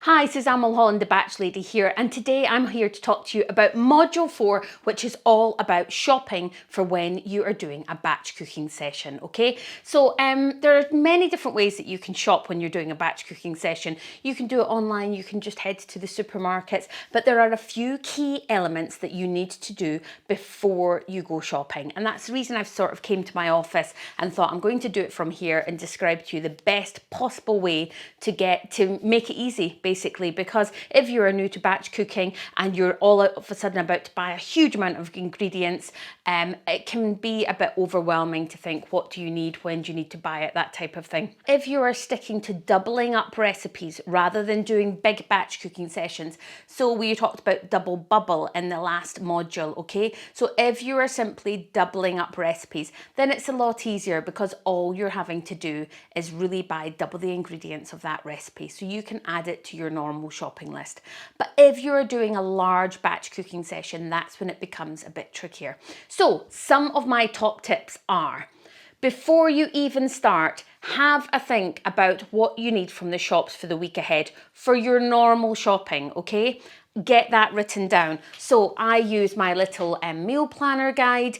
Hi, Suzanne Mulholland, the Batch Lady here, and today I'm here to talk to you about Module 4, which is all about shopping for when you are doing a batch cooking session, okay? So there are many different ways that you can shop when you're doing a batch cooking session. You can do it online, you can just head to the supermarkets, but there are a few key elements that you need to do before you go shopping. And that's the reason I've sort of came to my office and thought I'm going to do it from here and describe to you the best possible way to make it easy, basically, because if you are new to batch cooking and you're all of a sudden about to buy a huge amount of ingredients, it can be a bit overwhelming to think, what do you need, when do you need to buy it, that type of thing. If you are sticking to doubling up recipes rather than doing big batch cooking sessions, so we talked about double bubble in the last module, okay? So if you are simply doubling up recipes, then it's a lot easier because all you're having to do is really buy double the ingredients of that recipe, so you can add it to your normal shopping list. But if you're doing a large batch cooking session, that's when it becomes a bit trickier. So some of my top tips are: before you even start, have a think about what you need from the shops for the week ahead for your normal shopping, okay? Get that written down. So I use my little meal planner guide.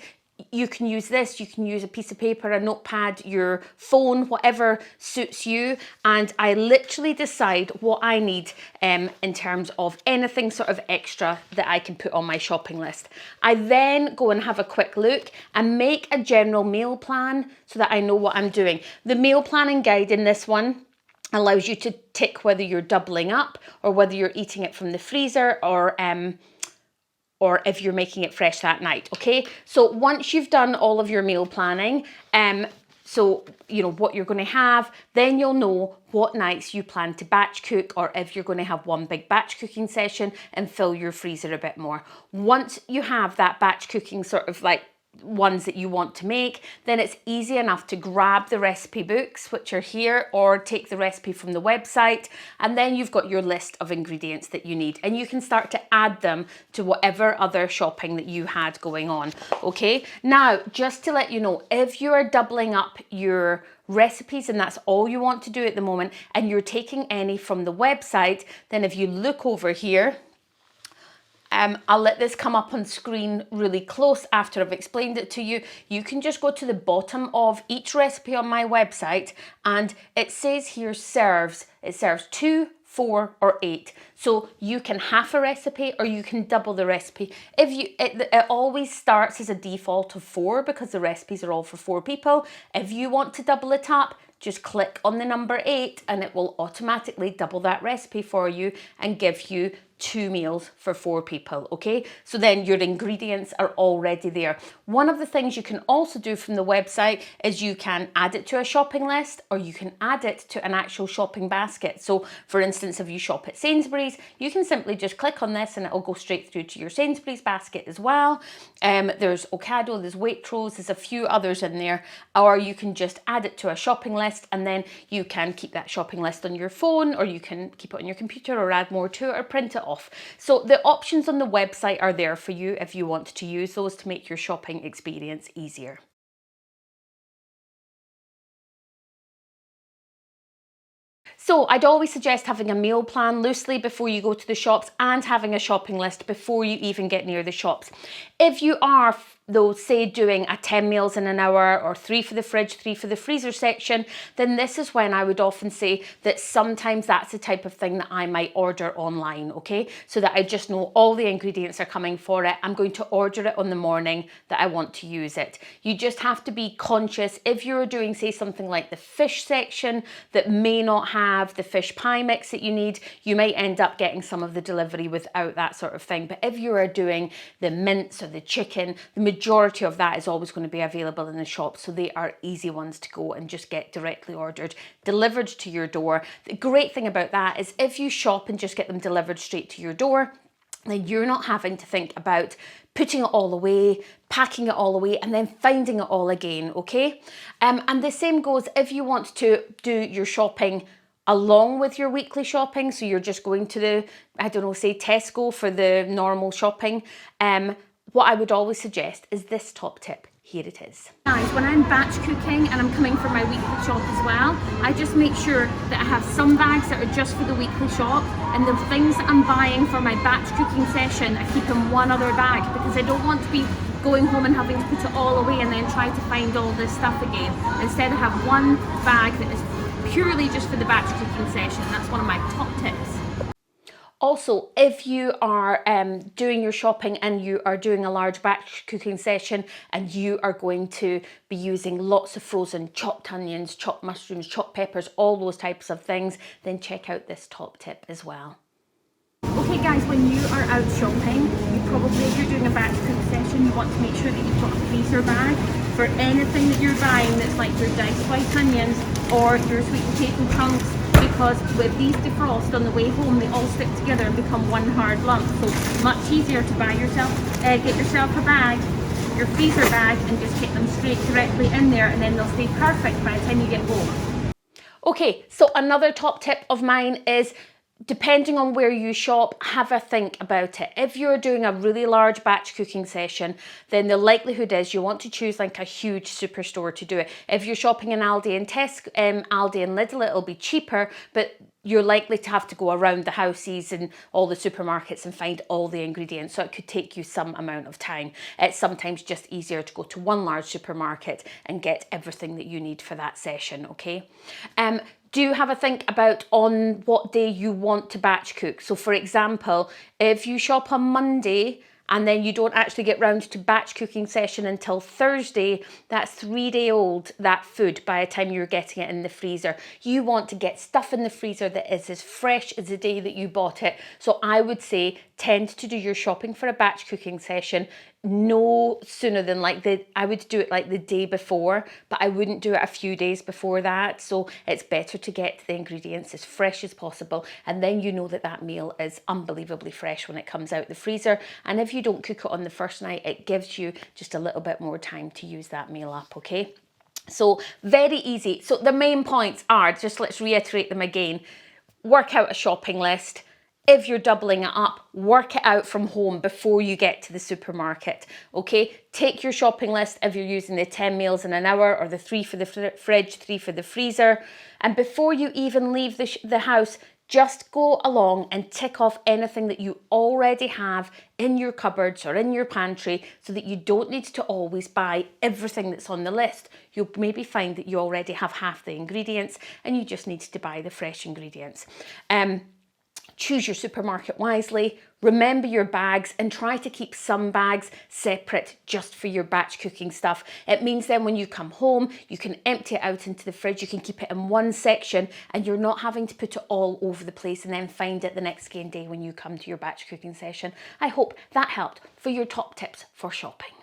You can use this, you can use a piece of paper, a notepad, your phone, whatever suits you. And I literally decide what I need in terms of anything sort of extra that I can put on my shopping list. I then go and have a quick look and make a general meal plan so that I know what I'm doing. The meal planning guide in this one allows you to tick whether you're doubling up or whether you're eating it from the freezer or if you're making it fresh that night, okay? So once you've done all of your meal planning, so you know what you're going to have, then you'll know what nights you plan to batch cook, or if you're going to have one big batch cooking session and fill your freezer a bit more. Once you have that batch cooking sort of like ones that you want to make, then it's easy enough to grab the recipe books, which are here, or take the recipe from the website, and then you've got your list of ingredients that you need, and you can start to add them to whatever other shopping that you had going on, okay? Now, just to let you know, if you are doubling up your recipes and that's all you want to do at the moment, and you're taking any from the website, then if you look over here, I'll let this come up on screen really close after I've explained it to you. You can just go to the bottom of each recipe on my website, and it says here serves. It serves 2, 4 or 8. So you can half a recipe or you can double the recipe. It always starts as a default of 4 because the recipes are all for 4 people. If you want to double it up, just click on the number 8 and it will automatically double that recipe for you and give you 2 meals for 4 people, okay? So then your ingredients are already there. One of the things you can also do from the website is you can add it to a shopping list, or you can add it to an actual shopping basket. So for instance, if you shop at Sainsbury's, you can simply just click on this and it'll go straight through to your Sainsbury's basket as well. There's Ocado, there's Waitrose, there's a few others in there, or you can just add it to a shopping list, and then you can keep that shopping list on your phone, or you can keep it on your computer, or add more to it, or print it off. So the options on the website are there for you if you want to use those to make your shopping experience easier. So I'd always suggest having a meal plan loosely before you go to the shops, and having a shopping list before you even get near the shops. If you are, though, say doing a 10 meals in an hour, or 3 for the fridge, 3 for the freezer section, then this is when I would often say that sometimes that's the type of thing that I might order online, okay? So that I just know all the ingredients are coming for it. I'm going to order it on the morning that I want to use it. You just have to be conscious if you're doing, say, something like the fish section that may not have the fish pie mix that you need, you might end up getting some of the delivery without that sort of thing. But if you are doing the mince or the chicken, the majority of that is always going to be available in the shop, so they are easy ones to go and just get directly ordered, delivered to your door. The great thing about that is if you shop and just get them delivered straight to your door, then you're not having to think about putting it all away, packing it all away, and then finding it all again, okay? And the same goes if you want to do your shopping along with your weekly shopping, so you're just going to the, I don't know, say Tesco for the normal shopping. What I would always suggest is this top tip. here it is. Guys, when I'm batch cooking and I'm coming for my weekly shop as well, I just make sure that I have some bags that are just for the weekly shop, and the things that I'm buying for my batch cooking session, I keep in one other bag, because I don't want to be going home and having to put it all away and then try to find all this stuff again. Instead, I have one bag that is purely just for the batch cooking session. That's one of my top tips. Also, if you are doing your shopping and you are doing a large batch cooking session and you are going to be using lots of frozen chopped onions, chopped mushrooms, chopped peppers, all those types of things, then check out this top tip as well. Okay guys, when you are out shopping, if you're doing a batch cook session, you want to make sure that you've got a freezer bag for anything that you're buying that's like your diced white onions or your sweet potato chunks, because with these defrost on the way home, they all stick together and become one hard lump. So much easier to get yourself a bag, your freezer bag, and just get them straight directly in there, and then they'll stay perfect by the time you get home. Okay, so another top tip of mine is, depending on where you shop, have a think about it. If you're doing a really large batch cooking session, then the likelihood is you want to choose like a huge superstore to do it. If you're shopping in Aldi and Aldi and Lidl, it'll be cheaper, but you're likely to have to go around the houses and all the supermarkets and find all the ingredients, so it could take you some amount of time. It's sometimes just easier to go to one large supermarket and get everything that you need for that session, okay? Do have a think about on what day you want to batch cook. So for example, if you shop on Monday and then you don't actually get round to batch cooking session until Thursday, that's 3 days old, that food, by the time you're getting it in the freezer. You want to get stuff in the freezer that is as fresh as the day that you bought it. So I would say tend to do your shopping for a batch cooking session no sooner than I would do it like the day before, but I wouldn't do it a few days before that. So it's better to get the ingredients as fresh as possible, and then you know that that meal is unbelievably fresh when it comes out the freezer. And if you don't cook it on the first night, it gives you just a little bit more time to use that meal up, okay? So very easy. So the main points are, just let's reiterate them again. Work out a shopping list. If you're doubling it up, work it out from home before you get to the supermarket, okay? Take your shopping list if you're using the 10 meals in an hour, or the 3 for the fridge, 3 for the freezer. And before you even leave the house, just go along and tick off anything that you already have in your cupboards or in your pantry, so that you don't need to always buy everything that's on the list. You'll maybe find that you already have half the ingredients and you just need to buy the fresh ingredients. Choose your supermarket wisely, remember your bags, and try to keep some bags separate just for your batch cooking stuff. It means then when you come home, you can empty it out into the fridge, you can keep it in one section, and you're not having to put it all over the place and then find it the next day when you come to your batch cooking session. I hope that helped for your top tips for shopping.